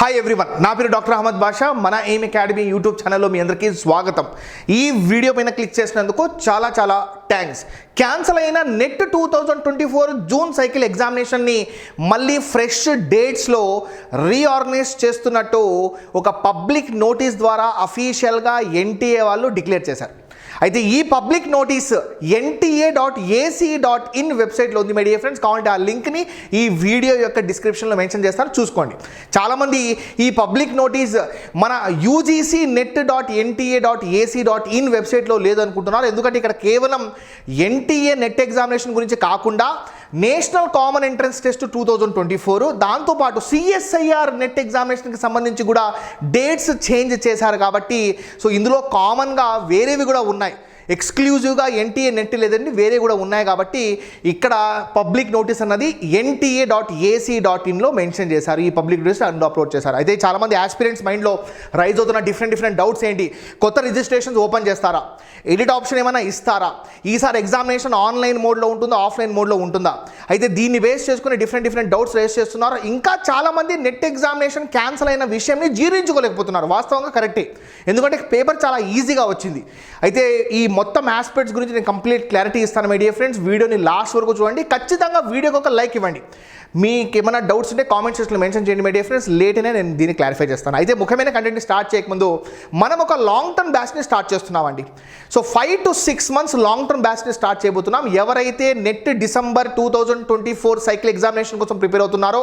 Hi everyone, నా పేరు doctor Ahmed బాషా. మన ఎయిమ్ అకాడమీ యూట్యూబ్ ఛానల్లో మీ అందరికీ స్వాగతం. ఈ వీడియో పైన క్లిక్ చేసినందుకు చాలా థ్యాంక్స్. క్యాన్సల్ అయిన నెట్ 2024 జూన్ సైకిల్ ఎగ్జామినేషన్ని మళ్ళీ ఫ్రెష్ డేట్స్లో రీఆర్గనైజ్ చేస్తున్నట్టు ఒక పబ్లిక్ నోటీస్ ద్వారా అఫీషియల్గా ఎన్టీఏ వాళ్ళు డిక్లేర్ చేశారు. అయితే ఈ పబ్లిక్ నోటీస్ nta.ac.in వెబ్సైట్లో ఉంది మై డియర్ ఫ్రెండ్స్. కావాలంటే ఆ లింక్ని ఈ వీడియో యొక్క డిస్క్రిప్షన్లో మెన్షన్ చేస్తారు, చూసుకోండి. చాలామంది ఈ పబ్లిక్ నోటీస్ మన UGCnet.nta.ac.in వెబ్సైట్లో లేదనుకుంటున్నారు. ఎందుకంటే ఇక్కడ కేవలం ఎన్టీఏ నెట్ ఎగ్జామినేషన్ గురించి కాకుండా నేషనల్ కామన్ ఎంట్రన్స్ టెస్ట్ 2024 దాంతోపాటు CSIR నెట్ ఎగ్జామినేషన్కి సంబంధించి కూడా డేట్స్ చేంజ్ చేశారు. కాబట్టి సో ఇందులో కామన్గా వేరేవి కూడా ఉన్నాయి, ఎక్స్క్లూజివ్గా ఎన్టీఏ నెట్ లేదండి, వేరే కూడా ఉన్నాయి. కాబట్టి ఇక్కడ పబ్లిక్ నోటీస్ అన్నది nta.ac.inలో మెన్షన్ చేశారు. ఈ పబ్లిక్ నోటీస్ అందులో అప్లోడ్ చేశారు. అయితే చాలామంది ఆస్పిరెంట్స్ మైండ్లో రైజ్ అవుతున్న డిఫరెంట్ డౌట్స్ ఏంటి? కొత్త రిజిస్ట్రేషన్స్ ఓపెన్ చేస్తారా? ఎడిట్ ఆప్షన్ ఏమైనా ఇస్తారా? ఈసారి ఎగ్జామినేషన్ ఆన్లైన్ మోడ్లో ఉంటుందా, ఆఫ్లైన్ మోడ్లో ఉంటుందా? అయితే దీన్ని బేస్ చేసుకుని డిఫరెంట్ డౌట్స్ రేస్ చేస్తున్నారు. ఇంకా చాలామంది నెట్ ఎగ్జామినేషన్ క్యాన్సిల్ అయిన విషయాన్ని జీర్ణించుకోలేకపోతున్నారు. వాస్తవంగా కరెక్టే, ఎందుకంటే పేపర్ చాలా ఈజీగా వచ్చింది. అయితే ఈ మొత్తం ఆస్పెక్ట్స్ గురించి నేను కంప్లీట్ క్లారిటీ ఇస్తాను మై డియర్ ఫ్రెండ్స్. వీడియోని లాస్ట్ వరకు చూడండి, ఖచ్చితంగా వీడియోకి ఒక లైక్ ఇవ్వండి. మీకు ఏమైనా డౌట్స్ ఉంటే కామెంట్ సెక్షన్లో మెన్షన్ చేయండి మై డియర్ ఫ్రెండ్స్. లేటనే నేను దీన్ని క్లారిఫై చేస్తాను. అయితే ముఖ్యమైన కంటెంట్ని స్టార్ట్ చేయకముందు మనం ఒక లాంగ్ టర్మ్ బ్యాచ్ని స్టార్ట్ చేస్తున్నామండి. So 5 to 6 months long term బ్యాచ్ని స్టార్ట్ చేయబోతున్నాం. ఎవరైతే నెట్ డిసెంబర్ 2024 సైకిల్ ఎగ్జామినేషన్ కోసం ప్రిపేర్ అవుతున్నారో,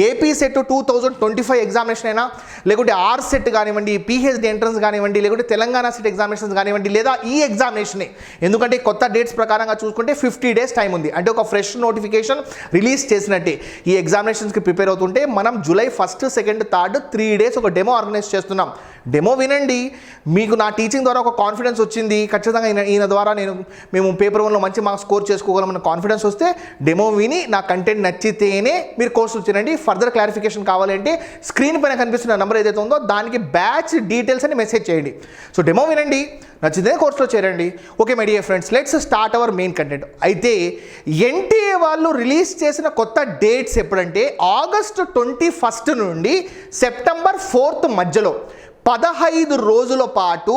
ఏపీ సెట్ 2025 ఎగ్జామినేషన్ అయినా, లేకుంటే ఆర్ సెట్ కానివ్వండి, PhD ఎంట్రన్స్ కానివ్వండి, లేకుంటే తెలంగాణ సెట్ ఎగ్జామినేషన్స్ కానివ్వండి, లేదా ఈ ఎగ్జామినేషనే, ఎందుకంటే కొత్త డేట్స్ ప్రకారంగా చూసుకుంటే 50 days టైం ఉంది. అంటే ఒక ఫ్రెష్ నోటిఫికేషన్ రిలీజ్ చేసినట్టే. ఈ ఎగ్జామినేషన్స్కి ప్రిపేర్ అవుతుంటే మనం జూలై 1, 2, 3 3 days ఒక డెమో ఆర్గనైజ్ చేస్తున్నాం. డెమో వినండి, మీకు నా టీచింగ్ ద్వారా ఒక కాన్ఫిడెన్స్ వచ్చింది, ఖచ్చితంగా ఈయన ద్వారా మేము పేపర్ 1లో మంచి మార్క్స్ స్కోర్ చేసుకోగలమన్న కాన్ఫిడెన్స్ వస్తే డెమో విని నా కంటెంట్ నచ్చితేనే మీరు కోర్సు తినండి. ఫర్దర్ క్లారిఫికేషన్ కావాలంటే స్క్రీన్ పైన కనిపిస్తున్న నెంబర్ ఏదైతే ఉందో దానికి బ్యాచ్ డీటెయిల్స్ అని మెసేజ్ చేయండి. సో డెమో వినండి, నచ్చితే కోర్సులో చేరండి. Okay my dear friends, let's start our main content. అయితే ఎన్టీఏ వాళ్ళు రిలీజ్ చేసిన కొత్త డేట్స్ ఎప్పుడంటే August 21 నుండి September 4 మధ్యలో 15 రోజుల పాటు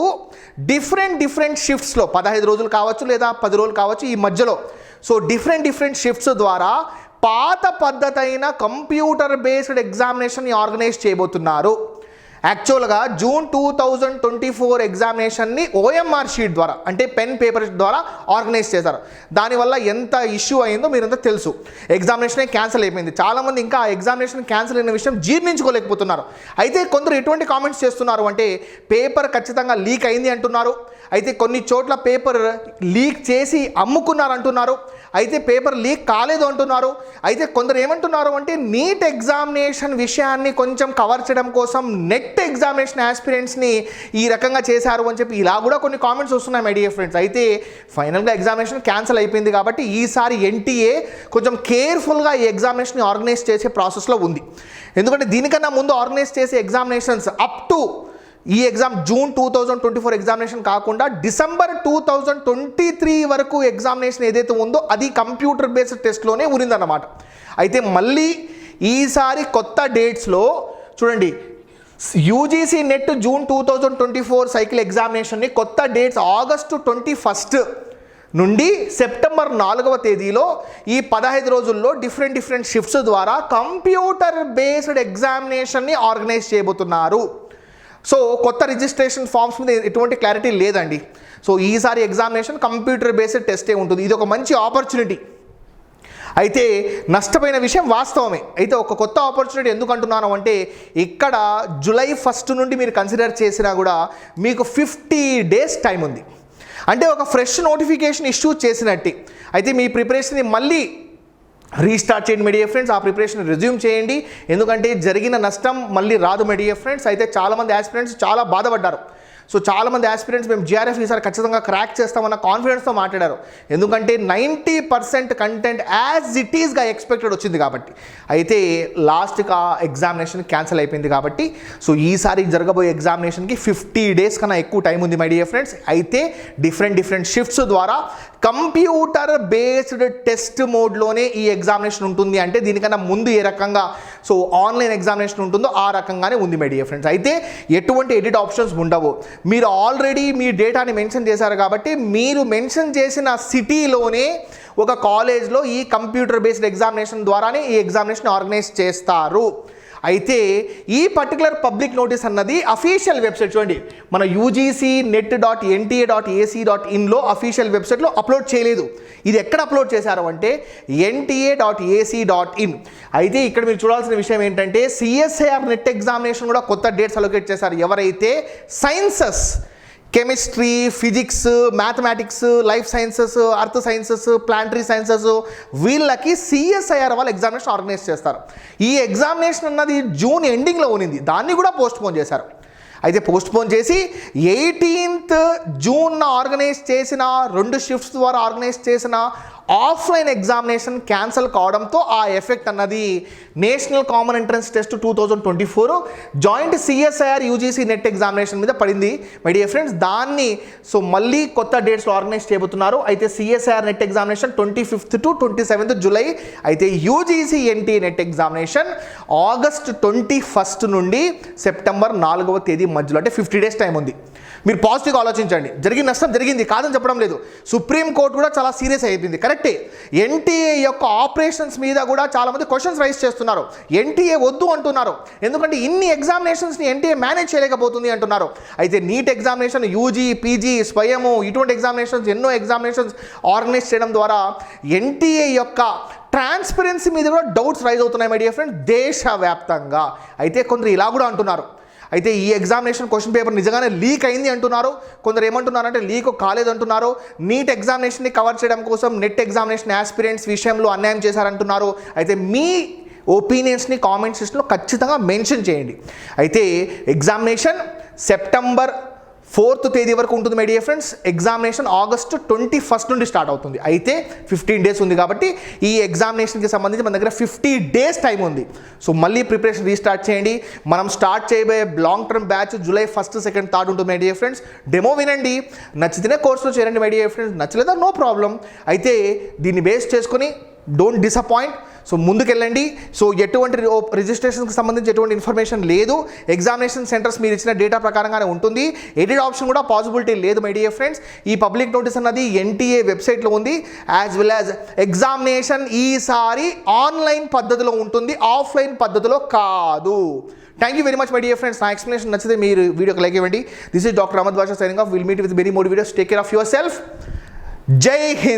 డిఫరెంట్ షిఫ్ట్స్లో, 15 రోజులు కావచ్చు లేదా 10 రోజులు కావచ్చు, ఈ మధ్యలో సో డిఫరెంట్ షిఫ్ట్స్ ద్వారా పాత పద్ధతి అయిన కంప్యూటర్ బేస్డ్ ఎగ్జామినేషన్ని ఆర్గనైజ్ చేయబోతున్నారు. యాక్చువల్గా జూన్ 2024 ఎగ్జామినేషన్ని OMR షీట్ ద్వారా, అంటే పెన్ పేపర్ ద్వారా ఆర్గనైజ్ చేశారు. దానివల్ల ఎంత ఇష్యూ అయిందో మీరంతా తెలుసు. ఎగ్జామినేషనే క్యాన్సిల్ అయిపోయింది. చాలామంది ఇంకా ఆ ఎగ్జామినేషన్ క్యాన్సిల్ అయిన విషయం జీర్ణించుకోలేకపోతున్నారు. అయితే కొందరు ఎటువంటి కామెంట్స్ చేస్తున్నారు అంటే పేపర్ ఖచ్చితంగా లీక్ అయింది అంటున్నారు. అయితే కొన్ని చోట్ల పేపర్ లీక్ చేసి అమ్ముకున్నారు అంటున్నారు. అయితే పేపర్ లీక్ కాలేదు అంటున్నారు. అయితే కొందరు ఏమంటున్నారు అంటే నీట్ ఎగ్జామినేషన్ విషయాన్ని కొంచెం కవర్ చేయడం కోసం నెట్ ఎగ్జామినేషన్ ఆస్పిరెంట్స్ని ఈ రకంగా చేశారు అని చెప్పి ఇలా కూడా కొన్ని కామెంట్స్ వస్తున్నాయి మై డియర్ ఫ్రెండ్స్. అయితే ఫైనల్గా ఎగ్జామినేషన్ క్యాన్సిల్ అయిపోయింది కాబట్టి ఈసారి ఎన్టీఏ కొంచెం కేర్ఫుల్గా ఈ ఎగ్జామినేషన్ని ఆర్గనైజ్ చేసే ప్రాసెస్లో ఉంది. ఎందుకంటే దీనికన్నా ముందు ఆర్గనైజ్ చేసే ఎగ్జామినేషన్స్ అప్ టు ఈ ఎగ్జామ్ జూన్ 2024 ఎగ్జామినేషన్ కాకుండా డిసెంబర్ 2023 వరకు ఎగ్జామినేషన్ ఏదైతే ఉందో అది కంప్యూటర్ బేస్డ్ టెస్ట్లోనే ఉన్నదన్నమాట. అయితే మళ్ళీ ఈసారి కొత్త డేట్స్లో చూడండి, UGC నెట్ జూన్ 2024 సైకిల్ ఎగ్జామినేషన్ని కొత్త డేట్స్ August 21 నుండి September 4వ తేదీలో ఈ 15 రోజుల్లో డిఫరెంట్ షిఫ్ట్స్ ద్వారా కంప్యూటర్ బేస్డ్ ఎగ్జామినేషన్ని ఆర్గనైజ్ చేయబోతున్నారు. సో కొత్త రిజిస్ట్రేషన్ ఫామ్స్ మీద ఎటువంటి క్లారిటీ లేదండి. సో ఈసారి ఎగ్జామినేషన్ కంప్యూటర్ బేస్డ్ టెస్టే ఉంటుంది. ఇది ఒక మంచి ఆపర్చునిటీ. అయితే నష్టపోయిన విషయం వాస్తవమే. అయితే ఒక కొత్త ఆపర్చునిటీ ఎందుకు అంటున్నాను అంటే ఇక్కడ జూలై 1 నుండి మీరు కన్సిడర్ చేసినా కూడా మీకు 50 days టైం ఉంది. అంటే ఒక ఫ్రెష్ నోటిఫికేషన్ ఇష్యూ చేసినట్టే. అయితే మీ ప్రిపరేషన్ని మళ్ళీ రీస్టార్ట్ చేయండి మై డియర్ ఫ్రెండ్స్. ఆ ప్రిపరేషన్ రెజ్యూమ్ చేయండి, ఎందుకంటే జరిగిన నష్టం మళ్ళీ రాదు మై డియర్ ఫ్రెండ్స్. అయితే చాలామంది ఆస్పిరెంట్స్ చాలా బాధపడ్డారు. సో చాలామంది ఆస్పిరెంట్స్ మేము GRF ఈసారి ఖచ్చితంగా క్రాక్ చేస్తామన్న కాన్ఫిడెన్స్తో మాట్లాడారు. ఎందుకంటే 90% కంటెంట్ యాజ్ ఇట్ ఈస్గా ఎక్స్పెక్టెడ్ వచ్చింది కాబట్టి. అయితే లాస్ట్గా ఎగ్జామినేషన్ క్యాన్సిల్ అయిపోయింది కాబట్టి సో ఈసారి జరగబోయే ఎగ్జామినేషన్కి 50 days కన్నా ఎక్కువ టైం ఉంది మై డియర్ ఫ్రెండ్స్. అయితే డిఫరెంట్ షిఫ్ట్స్ ద్వారా కంప్యూటర్ బేస్డ్ టెస్ట్ మోడ్లోనే ఈ ఎగ్జామినేషన్ ఉంటుంది. అంటే దీనికన్నా ముందు ఏ రకంగా సో ఆన్లైన్ ఎగ్జామినేషన్ ఉంటుందో ఆ రకంగానే ఉంది మై డియర్ ఫ్రెండ్స్. అయితే ఎటువంటి ఎడిట్ ఆప్షన్స్ ఉండవు. మీరు ఆల్రెడీ మీ డేటాని మెన్షన్ చేశారు కాబట్టి మీరు మెన్షన్ చేసిన సిటీలోనే ఒక కాలేజ్లో ఈ కంప్యూటర్ బేస్డ్ ఎగ్జామినేషన్ ద్వారానే ఈ ఎగ్జామినేషన్ ఆర్గనైజ్ చేస్తారు. అయితే ఈ పర్టికులర్ పబ్లిక్ నోటీస్ అన్నది అఫీషియల్ వెబ్సైట్ చూడండి, మన UGC.net.nta.ac.inలో అఫీషియల్ వెబ్సైట్లో అప్లోడ్ చేయలేదు. ఇది ఎక్కడ అప్లోడ్ చేశారు అంటే nta.ac.in. అయితే ఇక్కడ మీరు చూడాల్సిన విషయం ఏంటంటే CSIR నెట్ ఎగ్జామినేషన్ కూడా కొత్త డేట్స్ అలొకేట్ చేశారు. ఎవరైతే sciences, chemistry, physics, mathematics, life sciences, earth sciences, planetary sciences వీళ్ళకి CSIR వాళ్ళు ఎగ్జామినేషన్ ఆర్గనైజ్ చేస్తారు. ఈ ఎగ్జామినేషన్ అన్నది జూన్ ఎండింగ్లో ఉన్నింది, దాన్ని కూడా పోస్ట్పోన్ చేశారు. అయితే పోస్ట్పోన్ చేసి 18th జూన్ ఆర్గనైజ్ చేసిన 2 షిఫ్ట్స్ ద్వారా ఆర్గనైజ్ చేసిన ఆఫ్లైన్ ఎగ్జామినేషన్ క్యాన్సిల్ కావడంతో ఆ ఎఫెక్ట్ అన్నది national common entrance test 2024 joint CSIR UGC net examination మీద పడింది మై డియర్ ఫ్రెండ్స్. దాన్ని సో మళ్ళీ కొత్త డేట్స్లో ఆర్గనైజ్ చేయబోతున్నారు. అయితే CSIR net examination 25th to 27th July, అయితే UGC NTA net examination August 21st నుండి సెప్టెంబర్ 4వ తేదీ మధ్యలో, అంటే 50 days టైం ఉంది. మీరు పాజిటివ్గా ఆలోచించండి. జరిగిన నష్టం జరిగింది కాదని చెప్పడం లేదు. సుప్రీంకోర్టు కూడా చాలా సీరియస్ అయిపోయింది, కరెక్టే. NTA యొక్క ఆపరేషన్స్ మీద కూడా చాలామంది క్వశ్చన్స్ రైజ్ చేస్తున్నారు. NTA వద్దు అంటున్నారు, ఎందుకంటే ఇన్ని ఎగ్జామినేషన్స్ని NTA మేనేజ్ చేయలేకపోతుంది అంటున్నారు. అయితే నీట్ ఎగ్జామినేషన్, UG, PG, స్వయము ఇటువంటి ఎగ్జామినేషన్స్ ఎన్నో ఎగ్జామినేషన్స్ ఆర్గనైజ్ చేయడం ద్వారా NTA యొక్క ట్రాన్స్పరెన్సీ మీద కూడా డౌట్స్ రైజ్ అవుతున్నాయి మై డియర్ ఫ్రెండ్స్ దేశవ్యాప్తంగా. అయితే కొందరు ఇలా కూడా అంటున్నారు, అయితే ఈ ఎగ్జామినేషన్ క్వశ్చన్ పేపర్ నిజంగానే లీక్ అయింది అంటున్నారు. కొందరు ఏమంటున్నారంటే లీక్ కాలేదంటున్నారు. నీట్ ఎగ్జామినేషన్ని కవర్ చేయడం కోసం నెట్ ఎగ్జామినేషన్ ఆస్పిరెంట్స్ విషయంలో అన్యాయం చేశారంటున్నారు. అయితే మీ ఒపీనియన్స్ని కామెంట్ సెక్షన్లో ఖచ్చితంగా మెన్షన్ చేయండి. అయితే ఎగ్జామినేషన్ సెప్టెంబర్ 4th తేదీ వరకు ఉంటుంది my dear friends. Examination August 21st నుండి స్టార్ట్ అవుతుంది. అయితే 15 days ఉంది కాబట్టి ఈ ఎగ్జామినేషన్కి సంబంధించి మన దగ్గర 50 days టైం ఉంది. సో మళ్ళీ ప్రిపరేషన్ రీస్టార్ట్ చేయండి. మనం స్టార్ట్ చేయబోయే long term batch July 1st, 2nd, 3rd ఉంటుంది మై డియర్ ఫ్రెండ్స్. డెమో వినండి, నచ్చితేనే కోర్సులో చేరండి మై డియర్ ఫ్రెండ్స్, నచ్చలేదా నో ప్రాబ్లం. అయితే దీన్ని బేస్ చేసుకొని డోంట్ డిసప్పాయింట్. సో ముందుకెళ్ళండి. సో ఎటువంటి రిజిస్ట్రేషన్కి సంబంధించి ఎటువంటి ఇన్ఫర్మేషన్ లేదు. ఎగ్జామినేషన్ సెంటర్స్ మీరు ఇచ్చిన డేటా ప్రకారంగానే ఉంటుంది. ఎడిట్ ఆప్షన్ కూడా పాసిబిలిటీ లేదు మై డియర్ ఫ్రెండ్స్. ఈ పబ్లిక్ నోటీస్ అన్నది NTA వెబ్సైట్లో ఉంది. యాజ్ వెల్ యాజ్ ఎగ్జామినేషన్ ఈసారి ఆన్లైన్ పద్ధతిలో ఉంటుంది, ఆఫ్లైన్ పద్ధతిలో కాదు. Thank you very much my dear friends. నా ఎక్స్ప్లెనేషన్ నచ్చితే మీరు వీడియోకి లైక్ ఇవ్వండి. This is doctor Ahmed Basha signing off. Will meet with very more videos. Take care of yourself. Jai Hind.